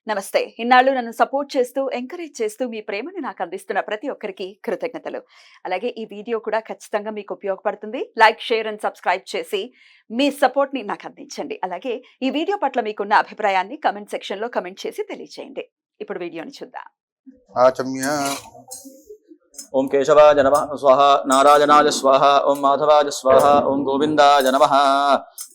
నమస్తే. ఇన్నాళ్ళు నన్ను సపోర్ట్ చేస్తూ, ఎంకరేజ్ చేస్తూ మీ ప్రేమని నాకు అందిస్తున్న ప్రతి ఒక్కరికి కృతజ్ఞతలు. అలాగే ఈ వీడియో కూడా ఖచ్చితంగా మీకు ఉపయోగపడుతుంది. లైక్, షేర్ అండ్ సబ్స్క్రైబ్ చేసి మీ సపోర్ట్‌ని నాకు అందించండి. అలాగే ఈ వీడియో పట్ల మీకున్న అభిప్రాయాన్ని కామెంట్ సెక్షన్‌లో కామెంట్ చేసి తెలియజేయండి. ఇప్పుడు వీడియోని చూద్దాం. ఆచమ్య ओं केशवाय नमः स्वाहा नारायणाय स्वाहा ओं माधवाय स्वाहा ओं गोविंदाय नमः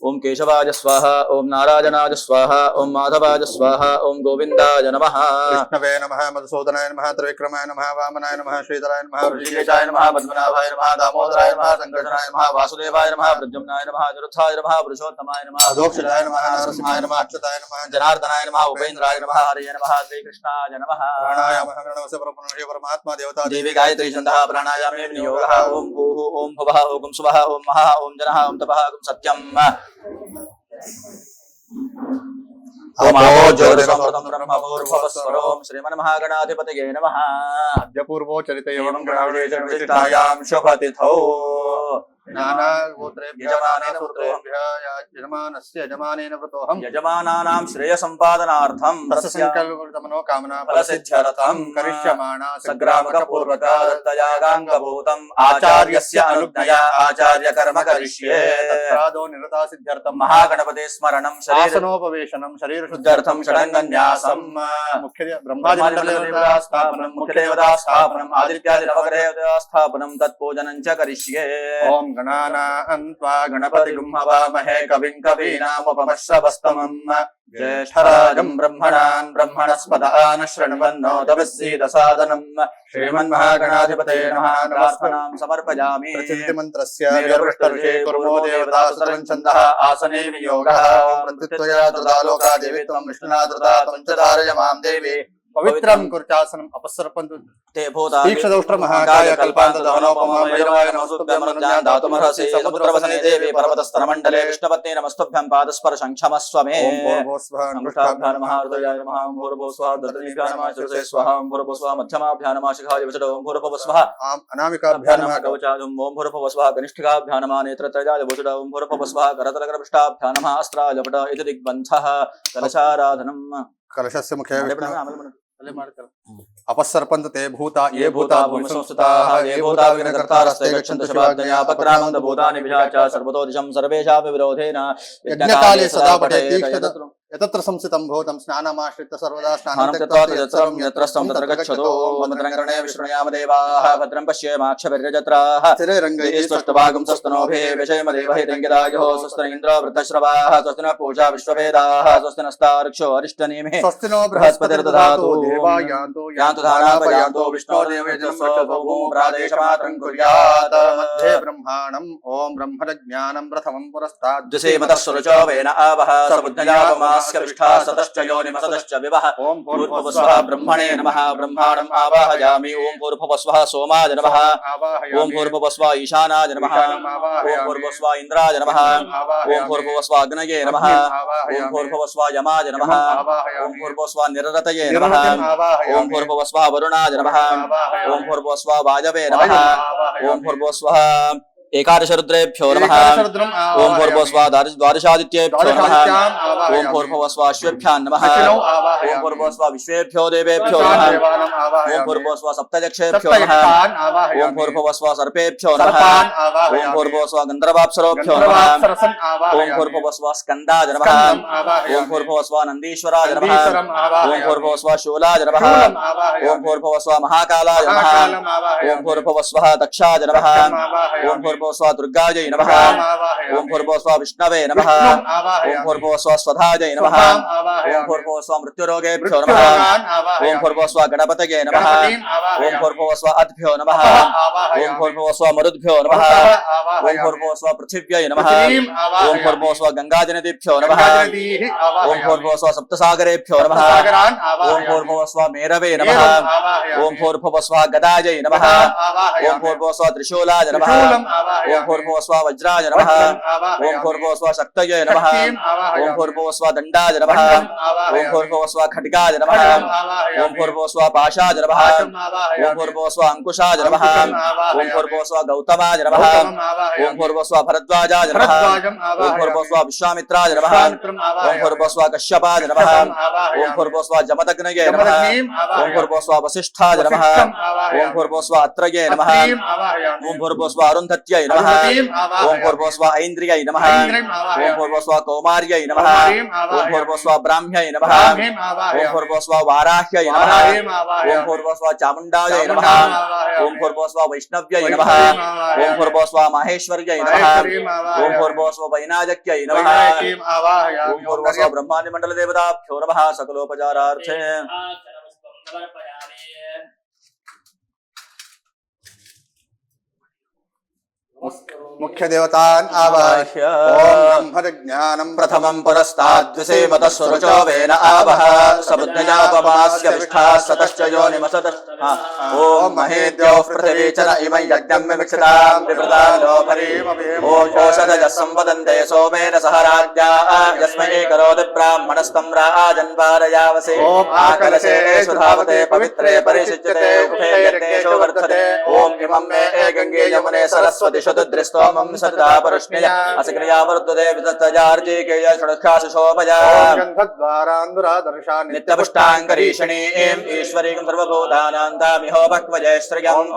ओं केशवाय स्वाहा ओं नारायणाय स्वाहा ओं माधवाय स्वाहा ओं गोविंदाय नमः विष्णवे नमः मधुसूदनाय नमः त्रिविक्रमाय नमः वामनाय नमः श्रीधराय नमः ऋषिकेशाय नमः पद्मनाभाय नमः दामोदराय नमः संकर्षणाय नमः वासुदेवाय नमः प्रद्युम्नाय नमः अनिरुद्धाय नमः पुरुषोत्तमाय नमः अधोक्षराय नमः नरसिंहाय नमः अच्युताय नमः जनार्दनाय नमः उपेन्द्राय नमः हरये नमः श्रीकृष्णाय नमः प्राणायामः प्रणवस्य परब्रह्मणे परमात्मा देवता देवी गायत्री छन्दः प्राणायामे नियोगः ओं भूः ओं भुवः ओं सुवः ओं महः ओं जनः ओं तपः ओं सत्यम् ओम आपो ज्योतिषमृतं ब्रह्मपूर्वस्वरों श्रीमन्महागणाधिपतये नमः अद्य पूर्वो चरित एवं एवं गणाविशेषविशिष्टायां शुभतिथौ यजमानेन यजमानस्य यजमानेन व्रतोऽहं यजमानानां श्रेयसम्पादनार्थं मनोकामना फलसिद्ध्यर्थं करिष्यमाणा सग्रामकपूर्वक दत्तयागाङ्गभूतम् आचार्यस्य अनुज्ञया आचार्यकर्म करिष्ये तत्रादो निरता सिद्ध्यर्थं महागणपते स्मरणं आसनोपवेशनं शरीर शुद्ध्यर्थं षडङ्गन्यासं मुख्य ब्रह्मादिदेवता स्थापनं मुख्यदेवता स्थापनम् आदित्यादि नवग्रहदेवता स्थापनं तत्पूजनं च करिष्ये ओम गणानां त्वा गणपतिगुं हवामहे कविं कवीनामुपमश्रवस्तमम् ज्येष्ठराजं ब्रह्मणान् ब्रह्मणस्पदान् शृण्वन्नोतमसीदसादनम् श्रीमन्महागणाधिपतये नमः नमस्कारं समर्पयामि प्रचिन्तिमन्त्रस्य वीरपृष्ठऋषे कुर्मो देवता सुतरं छन्दः आसने वियोगः प्रत्युत्तया तदालोका देवी त्वं विष्णुना धृता त्वं च धारय मां देवी पवित्रं कुर्चासनम् अपसर्पन्तु ते भूता दीक्षदौष्ट्र महाकाय कल्पान्तदवनोपमा वैरवाय नमस्तुभ्यं दातुमर्हसि समुद्रवसने देवी पर्वतस्तरमण्डले विष्णुपत्नी नमस्तुभ्यं पादस्पर्शं क्षमस्व मे ओम भूर्भुवस्वः अनुष्ठाभ्यां नमः हृदयाय नमः ओम भूर्भुवस्वः दधनीभ्यां नमः शिरसे स्वाहा ओम भूर्भुवस्वः मध्यमाभ्यां नमः शिखाय विचडो ओम भूर्भुवस्वः अनामिकाभ्यां नमः कवचाय ओम भूर्भुवस्वः कनिष्ठिकाभ्यां नमः नेत्रत्रयाय विचडो ओम भूर्भुवस्वः करतलकरपृष्ठाभ्यां नमः अस्त्राय पट इति दिग्बन्धः कलशाराधनम् कलशस्य मुखे अपसर्पन्त ते भूता ये भूता भूमिसंस्थिताः ये भूता विघ्नकर्तारस्ते गच्छन्तु शवाग्नया पक्रामन्त भूतानि विजाच सर्वतो दिशं सर्वेषापि विरोधेन यज्ञकाले सदा पठेत् यतत्र संस्थितं भूतं स्नानमाश्रित्य सर्वदा स्नानं त्यक्त्वा यत्रं यत्रस्तं तत्र गच्छतु भद्रङ्कर्णे विष्णुयाम देवाः भद्रं पश्येमाक्षभिर्यजत्राः स्थिरैरङ्गैः स्पष्टभागं स्वस्तनोभिः विषयमदेवहिरङ्गिराजो स्वस्ति न इन्द्रो वृद्धश्रवाः स्वस्ति न पूषा विश्ववेदाः स्वस्ति नस्तार्क्ष्यो अरिष्टनेमिः स्वस्ति नो बृहस्पतिर्दधातु देवा यान्तु यान्तु धानापयान्तु विष्णोर्देवो प्रादेशमात्रं कुर्यात् मध्ये ब्रह्माणम् ओम ब्रह्मज्ञानं प्रथमं पुरस्तात् द्विषेमतः सुरुचो वेन आवः समुद्रयापमास्य विष्ठा सतश्च योनिमसतश्च विवः ओम भूर्भुवस्वः ब्रह्मणे नमः ब्रह्माणम् आवाहयामि ओम भूर्भुवस्वः सोमाय नमः ओम भूर्भुवस्वः ईशानाय नमः ओम भूर्भुवस्वः इन्द्राय नमः ओम भूर्भुवस्वः अग्नये नमः ओम भूर्भुवस्वः यमाय नमः ओम भूर्भुवस्वः निररतये नमः ओम भूर्भुवस्वः वरुणाय नमः ओम भूर्भुवस्वः वायवे नमः ओम भूर्भुवस्वः एकादश रुद्रेभ्यो नमः ओम भूर्भुवस्वः द्वादशादित्येभ्यो नमः ओम भूर्भुवस्वः अश्वेभ्यां नमः ओम भूर्भुवस्वः विश्वेभ्यो देवेभ्यो नमः ओम भूर्भुवस्वः सप्तयक्षेभ्यो नमः ओम भूर्भुवस्वः सर्पेभ्यो नमः ओम भूर्भुवस्वः गन्धर्वाप्सरोभ्यो नमः ओम भूर्भुवस्वः स्कन्दाय नमः ओम भूर्भुवस्वः नन्दीश्वराय नमः ओम भूर्भुवस्वः शूलाय नमः ओम भूर्भुवस्वः महाकालाय नमः ओम भूर्भुवस्वः दक्षाय नमः ओम भूर्भुवस्वः दुर्गायै नमः ओम भूर्भुवस्वः विष्णवे नमः ओम भूर्भुवस्वः स्वधायै नमः ओम भूर्भुवस्वः मृत्युरोगेभ्यो नमः ओम भूर्भुवस्वः गणपतये नमः ओम भूर्भुवस्वः अद्भ्यो नमः ओम भूर्भुवस्वः मरुद्भ्यो नमः ओम भूर्भुवस्वः पृथिव्यै नमः ओम भूर्भुवस्वः गङ्गाजनदीभ्यो नमः ओम भूर्भुवस्वः सप्तसागरेभ्यो नमः ओम भूर्भुवस्वः मेरवे नमः ओम भूर्भुवस्वः गदायै नमः ओम भूर्भुवस्वः त्रिशूलाय नमः ఓం భూర్భువస్వ వజ్రాయ నమః ఓం భూర్భువస్వ శక్తయే నమః ఓం భూర్భువస్వ దండాయ నమః ఓం భూర్భువస్వ ఖడ్గాయ నమః ఓం భూర్భువస్వ పాశాయ నమః ఓం భూర్భువస్వ అంకుశాయ నమః ఓం భూర్భువస్వ గౌతమాయ నమః ఓం భూర్భువస్వ భరద్వాజాయ నమః ఓం భూర్భువస్వ విశ్వామిత్రాయ నమః ఓం భూర్భువస్వ కశ్యపాయ నమః ఓం భూర్భువస్వ జమదగ్నయే నమః ఓం భూర్భువస్వ వసిష్ఠాయ నమః ఓం భూర్భువస్వ అత్రయే నమః ఓం భూర్భువస్వ అరుంధత్యై నమః ఓం భూర్భువస్వ ఐంద్రియై నమః ఓం భూర్భువస్వ కౌమార్యై నమః ఓం భూర్భువస్వ బ్రాహ్మ్యై నమః ఓం భూర్భువస్వ వారాహ్యై నమః ఓం భూర్భువస్వ చాముండాయై నమః ఓం భూర్భువస్వ వైష్ణవ్యై నమః ఓం భూర్భువస్వ మహేశ్వర్యై నమః ఓం భూర్భువస్వ వైనాయక్యై నమః ఓం భూర్భువస్వ బ్రహ్మాండ మండల దేవతాభ్యో నమః సకలోపచారార్థే मुख्य देवतान् आवाह्य ओम ब्रह्मज्ञानं प्रथमं पुरस्ताद्विसेमतः सुरुचो वेन आवह समुद्रजापमास्य विष्ठाः सतश्च योनिमसतः ओम महेद्योः पृथिवी च न इमं यज्ञं विमिक्षतां विवृता ओम ओषधयः संवदन्ते सोमेन सह राज्ञा यस्मै करोति ब्राह्मणस्तं राजन् वारयावसे ओम आकलशेषु धावते पवित्रे परिषिच्यते उभे यज्ञेषु वर्धते ओम इमं मे गंगे यमुने सरस्वती शुद्धदृष्टोमं सदा परुष्ण्या असक्रिया वर्तते वितस्तजार्जिकेय षड्खासु शोभया गन्धद्वारान्दुरादर्शानि नित्यपुष्टाङ्गरीषणीं ईश्वरीं सर्वभूतानां तामिहो भक्वजय श्रियं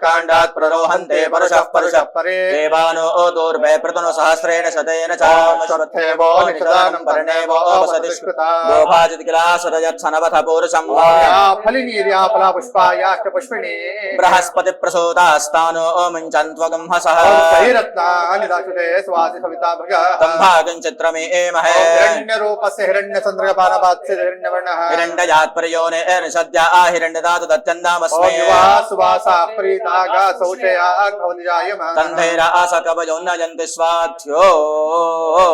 काण्डात् प्ररोहन्ते परुषः परुषः परे देवानो दूर्वे प्रतनु सहस्रेण शतेन चामश्वत्थेवो निषदानं पर्णेवो वसतिष्कृता गोभाजित किलासरयत्सनवथ पूरुषं फलिनीर्या फला पुष्पायाश्च पुष्पिणी बृहस्पति प्रसूतास्तानो मुञ्चन्त्वगं हसः कैरत्नानि दाशुते स्वाति सविता भग तं भागं चित्रमे एमहे हिरण्यरूपस्य हिरण्यचन्द्रपानपात्स्य हिरण्यवर्णः हिरण्यजात्पर्योने निषद्या हिरण्यदातु दत्यन्दामस्मे सुवासा प्रीतागा शौचया भवति जायमानः तन्धैरा आसकवयोन्नयन्ति स्वाध्यो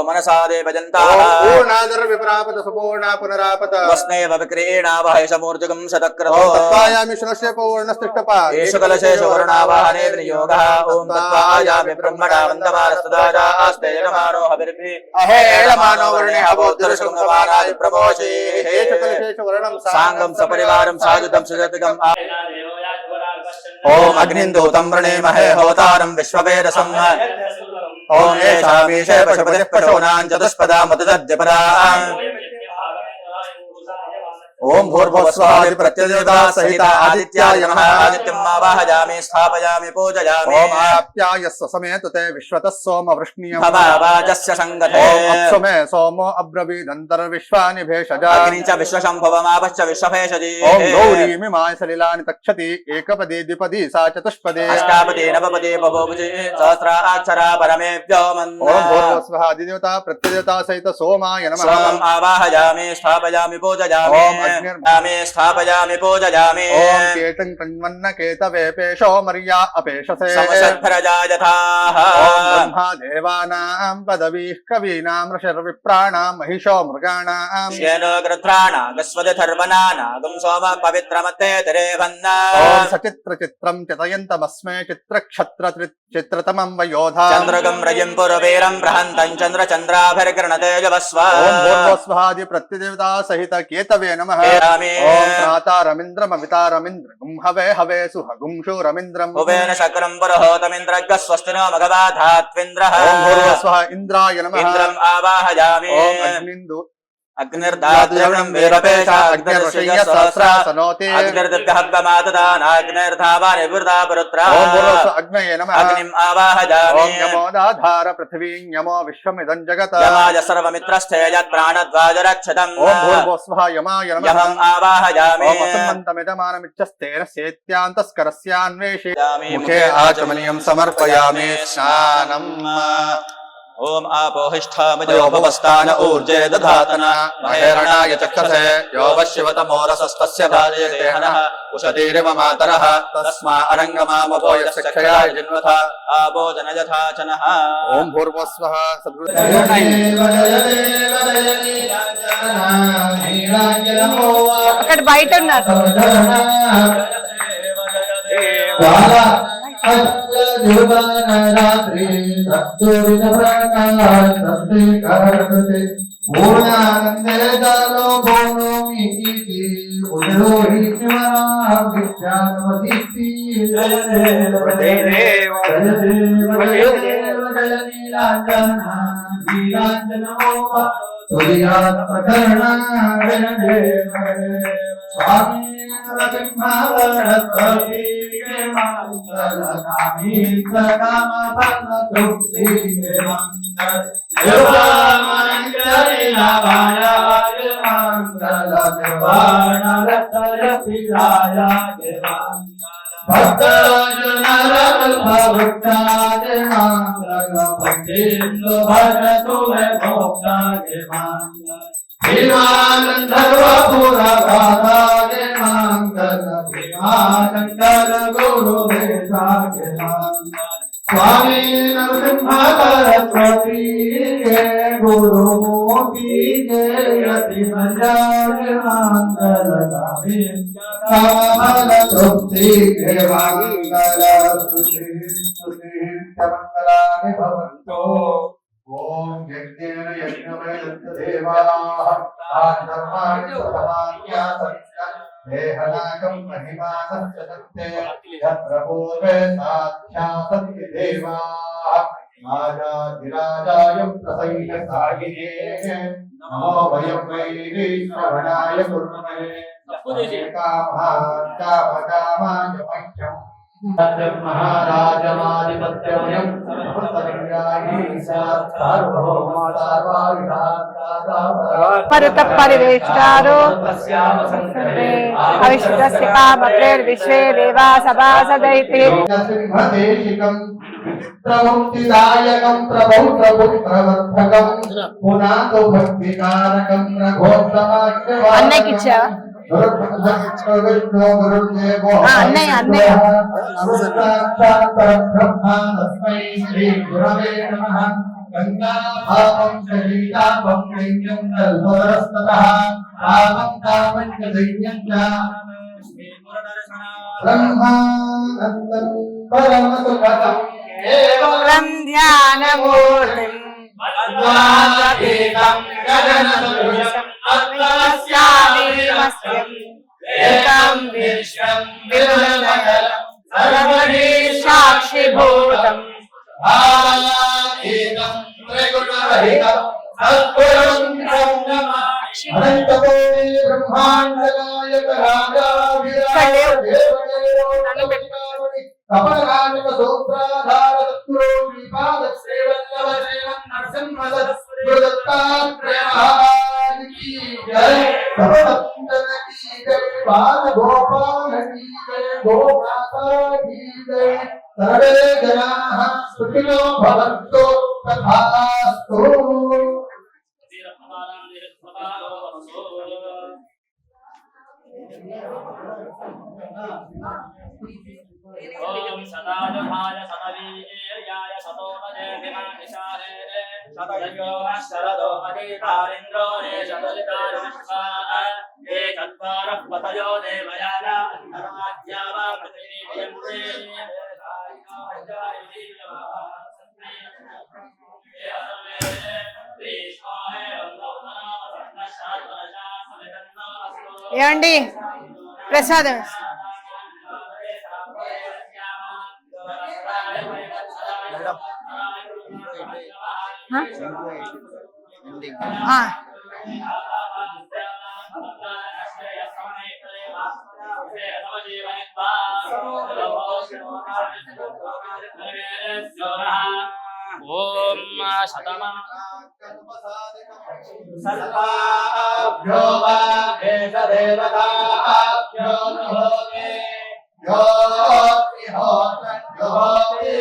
मनसा देवजन्ताः पूर्णादर विप्रापत सुपूर्णा पुनरापत वस्नेव विक्रीणावहै समूर्जगं शतक्रतो तत्त्वायामि शुनस्य पूर्णस्तिष्ठपा येषु कलशेषु वरुणावाहने विनियोगः ॐ तत्त्वायामि ब्रह्मणा वन्दमानस्तदाजा आस्ते यजमानो हविर्भिः अहेळमानो वर्णे अबोद्धरशुङ्गमानाय प्रमोषे येषु कलशेषु वर्णं साङ्गं सपरिवारं साधुतं सुजतिकम् ॐ अग्निन्दूतं वृणीमहे होतारं विश्ववेदसम् ॐ येषामीशे पशुपतिः पशूनां चतुष्पदा मधुदद्यपदा ओम भूर्भुवस्वादि प्रत्यदेवता सहित आदित्याय नमः आदित्यं आवाहयामि स्थापयामि पूजयामि ओम आप्यायस्व समेत ते विश्वतः सोम वृष्णीयम् भवावाचस्य संगते ओम अप्सुमे सोमो अब्रवीदन्तर्विश्वानि भेषजा अग्नि च विश्वशम्भवमापश्च विश्वभेषजी ओम गौरीमिमाय सलिलानि तक्षति एकपदी द्विपदी सा चतुष्पदी अष्टापदी नवपदी बभूवुषि सहस्राक्षरा परमेभ्यो मन्द ओम भूर्भुवस्वः आदिदेवता प्रत्यदेवता सहित सोमाय नमः सोमम् आवाहयामि स्थापयामि पूजयामि ओम अग्निर्यामि स्थापयामि पूजयामि ओम केतं कण्वन्न केतवे पेशो मर्या अपेशसे समशद्भरजा यथाः ओम ब्रह्मा देवानां पदवीः कवीनां ऋषिर्विप्राणां महिषो मृगाणां श्येनो गृध्राणागस्वदधर्वणानागं सोम पवित्रमत्ते तिरेवन्ना ओम सचित्रचित्रं चितयन्तमस्मे चित्रक्षत्रतमं वयोधा चन्द्रगं रयिं पुरवीरं बृहन्तं चन्द्रचन्द्राभिर्गृणते जवस्व ओम भूर्भुवस्वादि प्रत्यदेवता सहित केतवे नमः हेरामि ओम प्रातारमिन्द्रमवितारमिन्द्रगुं हवे हवे सुहगुं शूरमिन्द्रम् भुवेन शक्रं पुरोहोतमिन्द्रग् स्वस्ति नो मघवाधात्विन्द्रः ओम भूर्भुवस्वः इन्द्राय नमः इन्द्रम् आवाहयामि ओम अग्निन्दु अग्निर्दाद्यवनं वीरपेशा अग्निर्षय्य सहस्रा सनोति अग्निर्दहब्बमातदानाग्निर्धावानि वृथा पुरुत्रा ओम भूर्भुवस्वः अग्नये नमः अग्निम् आवाहयामि ओम यमोदाधार पृथिवीं यमो विश्वमिदं जगत् यमाय सर्वमित्रस्थे यत्प्राणद्वाजरक्षतम् ओम भूर्भुवस्वः यमाय नमः यमम् आवाहयामि ओम असम्मन्तमिदमानमिच्छस्तेन सेत्यान्तस्करस्यान्वेषे मुखे आचमनीयं समर्पयामि स्नानम् ओम आपोहिष्ठामजोपवस्थान ऊर्जे दधातना महेरणाय चक्षसे यो वश्यवतमोरसस्तस्य भार्यते हनः उषतीरिव मातरः तस्मा अरङ्गमामपो यस्य क्षयाय जिन्वथा आपो जनयथा चनः ओम भूर्भुवस्वः అక్కడ బయట ఉన్నారు ज्योतानरात्रि सप्तविधप्रकाश सप्ते करते पूर्णानन्दे जालो भोनो मीति उदरोहि शिवराम विद्यानवदीप्ति जय देव जय देव जय देव जय देव जय नीलांजना नीलांजनमोहा सूर्यात्मकर्णा जय देव स्वामी नरसिंहावरत्वती के मंगल कामी सकाम फल तृप्ति के मंगल योगामंगली नामाया के मंगल देवान रत्य पिलाया के मंगल भक्तजन भक्ता के मंगल भक्तिंदु भजतु में भोक्ता के मंगल भीमानंदपुरा गाथा के मंगल भीमानंदर गुरु वेशा के मंगल स्वामी नरसिंहावरत्वती के गुरु मोती के यति मंगल मंगल गामी कामल तृप्ति के मंगल स्तुति स्तुति मंगलानि भवन्तु ओम यज्ञेन यज्ञमेन देवाः आत्मानि समान्यासस्य देहनाकं महिमानस्य सत्ते यत्र पूर्वे साध्यासन्ति देवाः राजाधिराजाय प्रसन्न सागिने नमो वयं वै श्रवणाय कुर्महे कामाय मह्यम् महाराजमाधिपत्यमयं परत परिवेष्टारो अविष्टस्य कामप्रेर्विश्वे देवा सभासदैते प्रमुक्तिदायकं प्रभौ प्रभुप्रवर्धकं पुनातो भक्तिकारकं रघोत्तमाख्यवान् అన్నయ్యకి ఇచ్చా అన్నయ్య అన్నయ్య गंगाभावं शरीराभं दैन्यं कल्परस्ततः रामं कामं च दैन्यं च ब्रह्मानन्दं परमसुखदं केवलं ध्यानमूर्तिं अद्वादीतं गगनसदृशं अत्वस्यामीमस्यम् एकं विश्वं विदुरमण्डलं सर्वदि साक्षिभूतम् आदितं त्रिगुणरहितं सद्गुरुं ब्रह्ममाक्षि अनन्तकोटि ब्रह्माण्डनायक राजाधिराजदेवदेवोन्नतकामणि कपलराजक सूत्राधार तत्रो श्रीपादश्रीवल्लभदेवं नरसिंहदत्तात्रेय महाराज की जय भगवन्तन की जय बालगोपाल की जय गोमाता की जय सर्वे जनाः सुखिनो भवन्तु तथास्तु ओम सदाजुभाय समवीर्याय सतोमजे विमानिशारे सतयो शरदो अदितारिन्द्रो ने शतलितारुष्वा ये चत्वारः पतयो देवयाना अन्तराज्या वा पृथिवीयन्ते ఏమండి ప్రసాదం ओम शतमा सर्वाभ्यो वा देवताभ्यो नमोते यो होति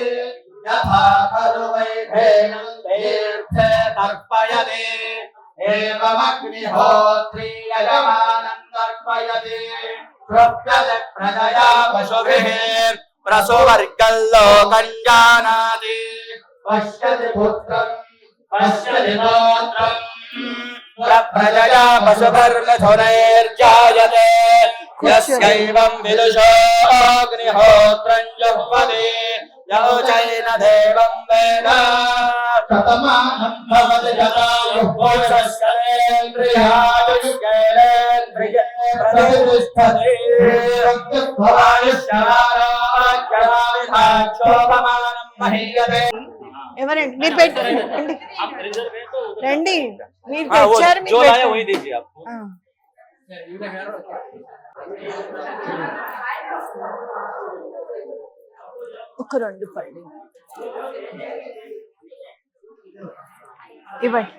यथा खलु वैधेनं तीर्थे तर्पयते एवमग्निहोत्री यजमानं तर्पयते प्रप्यते प्रजया पशुभिः प्रसुवर्गल्लो कञ्जानाति पश्यति पुत्रं पश्यति पौत्रं प्रजया पशुभिर्मिथुनैर्जायते यस्यैवं विदुषो अग्निहोत्रं जुह्वति योचैन देवं वेद शतमानं भवति शतायुः पुरुषस्करेन्द्रियायुष्केलेन्द्रिये प्रतिष्ठते प्रत्युत्थवायुष्यराज्यराविधाक्षोभमानं महीयते ఎవరండి మీరు పెట్టండి आप रिजर्व है तो उधर రండి మీరు हाँ, वो తెచ్చారు మీరు जो लाया పెట్టండి. वही दीजिए आपको ఆ. ఒక రెండు పళ్ళు ఇవ్వండి.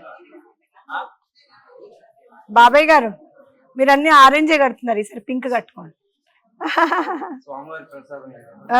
బాబాయ్ గారు మీరు అన్ని ఆరెంజే కడుతున్నారు ఈసారి పింక్ కట్టుకోండి. ఆ.